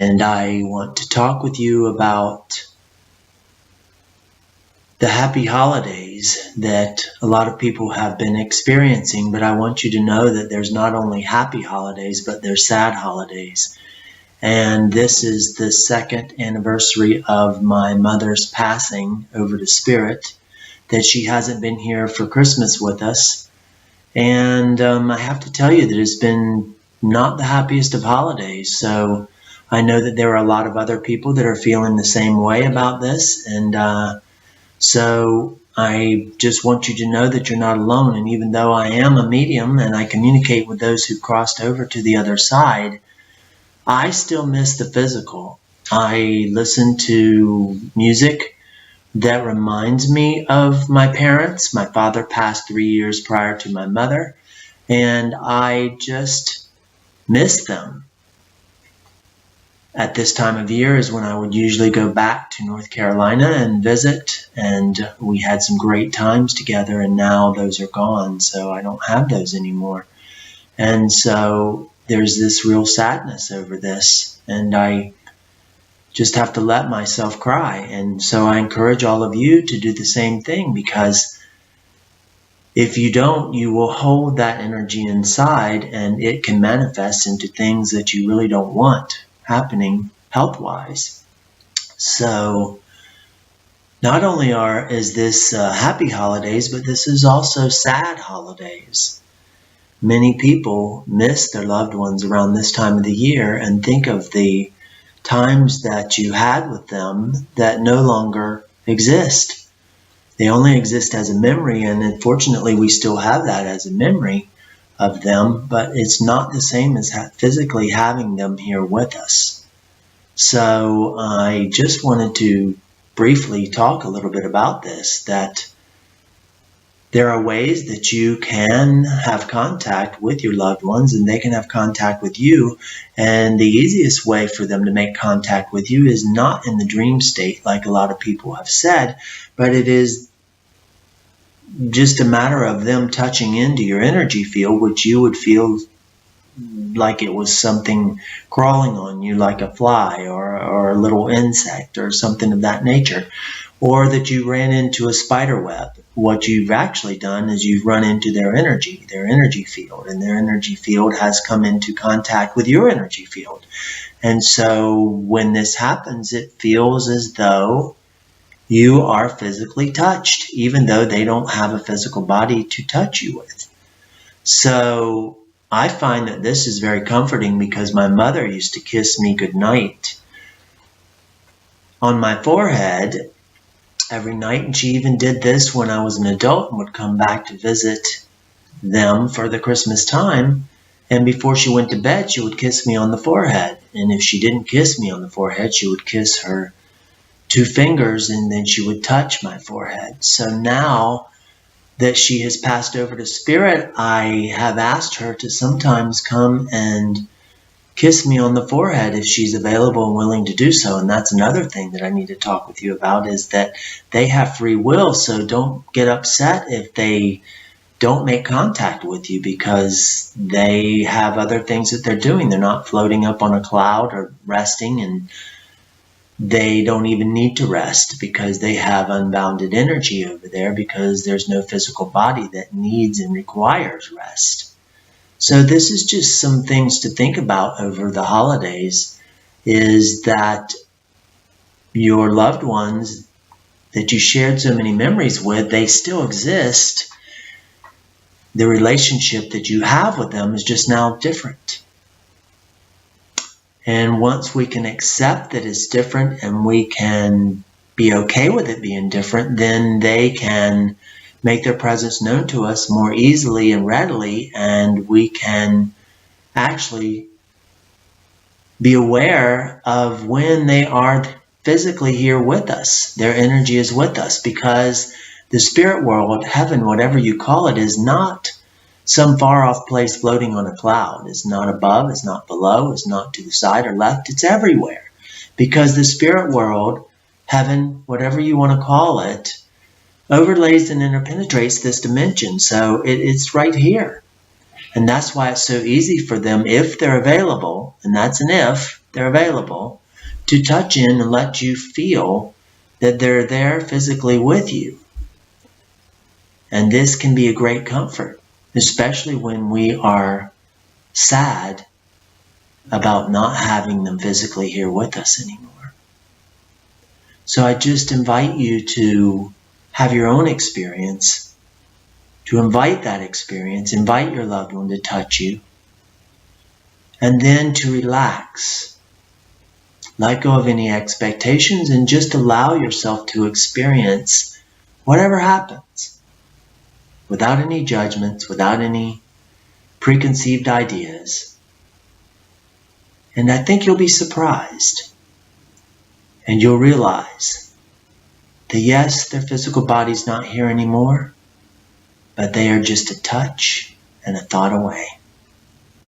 And I want to talk with you about the happy holidays that a lot of people have been experiencing, but I want you to know that there's not only happy holidays, but there's sad holidays. And this is the second anniversary of my mother's passing over to Spirit, that she hasn't been here for Christmas with us. And I have to tell you that it's been not the happiest of holidays. So I know that there are a lot of other people that are feeling the same way about this. And so I just want you to know that you're not alone. And even though I am a medium and I communicate with those who crossed over to the other side, I still miss the physical. I listen to music that reminds me of my parents. My father passed 3 years prior to my mother, and I just miss them. At this time of year is when I would usually go back to North Carolina and visit, and we had some great times together, and now those are gone, so I don't have those anymore. And so there's this real sadness over this, and I just have to let myself cry. And so I encourage all of you to do the same thing, because if you don't, you will hold that energy inside, and it can manifest into things that you really don't want happening health-wise. So not only is this happy holidays, but this is also sad holidays. Many people miss their loved ones around this time of the year and think of the times that you had with them that no longer exist. They only exist as a memory, and unfortunately we still have that as a memory of them, but it's not the same as physically having them here with us. So I just wanted to briefly talk a little bit about this, that there are ways that you can have contact with your loved ones and they can have contact with you. And the easiest way for them to make contact with you is not in the dream state, like a lot of people have said, but it is just a matter of them touching into your energy field, which you would feel like it was something crawling on you, like a fly or a little insect or something of that nature, or that you ran into a spider web. What you've actually done is you've run into their energy field, and their energy field has come into contact with your energy field. And so when this happens, it feels as though you are physically touched, even though they don't have a physical body to touch you with. So I find that this is very comforting, because my mother used to kiss me goodnight on my forehead every night, and she even did this when I was an adult and would come back to visit them for the Christmas time. And before she went to bed, she would kiss me on the forehead. And if she didn't kiss me on the forehead, she would kiss her 2 fingers, and then she would touch my forehead. So now that she has passed over to Spirit, I have asked her to sometimes come and kiss me on the forehead if she's available and willing to do so. And that's another thing that I need to talk with you about, is that they have free will. So don't get upset if they don't make contact with you, because they have other things that they're doing. They're not floating up on a cloud or resting, and they don't even need to rest, because they have unbounded energy over there, because there's no physical body that needs and requires rest. So this is just some things to think about over the holidays, is that your loved ones that you shared so many memories with, they still exist. The relationship that you have with them is just now different. And once we can accept that it's different and we can be okay with it being different, then they can make their presence known to us more easily and readily, and we can actually be aware of when they are physically here with us. Their energy is with us, because the spirit world, heaven, whatever you call it, is not some far off place floating on a cloud. It's not above, it's not below, it's not to the side or left, it's everywhere. Because the spirit world, heaven, whatever you want to call it, overlays and interpenetrates this dimension. So it's right here. And that's why it's so easy for them, if they're available, and that's an if, they're available to touch in and let you feel that they're there physically with you. And this can be a great comfort, especially when we are sad about not having them physically here with us anymore. So I just invite you to have your own experience, to invite that experience, invite your loved one to touch you, and then to relax. Let go of any expectations and just allow yourself to experience whatever happens without any judgments, without any preconceived ideas. And I think you'll be surprised. And you'll realize that yes, their physical body's not here anymore, but they are just a touch and a thought away.